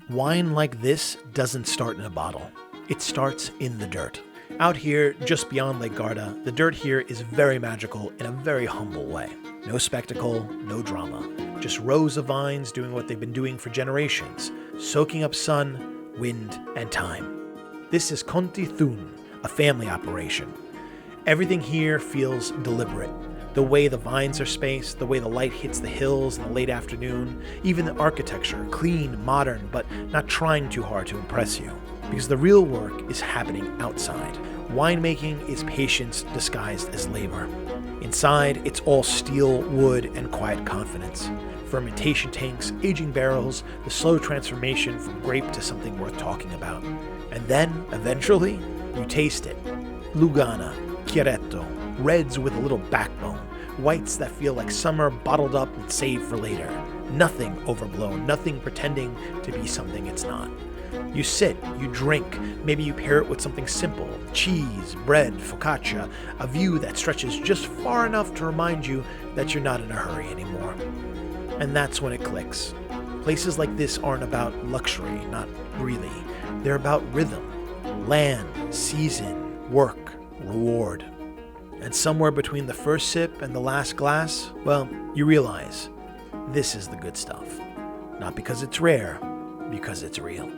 Wine like this doesn't start in a bottle. It starts in the dirt. Out here, just beyond Lake Garda, the dirt here is very magical in a very humble way. No spectacle, no drama. Just rows of vines doing what they've been doing for generations, soaking up sun, wind, and time. This is Conti Thun, a family operation. Everything here feels deliberate. The way the vines are spaced, the way the light hits the hills in the late afternoon, even the architecture, clean, modern, but not trying too hard to impress you. Because the real work is happening outside. Winemaking is patience disguised as labor. Inside, it's all steel, wood, and quiet confidence. Fermentation tanks, aging barrels, the slow transformation from grape to something worth talking about. And then, eventually, you taste it. Lugana, Chiaretto, reds with a little backbone, whites that feel like summer bottled up and saved for later. Nothing overblown, nothing pretending to be something it's not. You sit, you drink, maybe you pair it with something simple, cheese, bread, focaccia, a view that stretches just far enough to remind you that you're not in a hurry anymore. And that's when it clicks. Places like this aren't about luxury, not really. They're about rhythm, land, season, work, reward. And somewhere between the first sip and the last glass, well, you realize this is the good stuff. Not because it's rare, because it's real.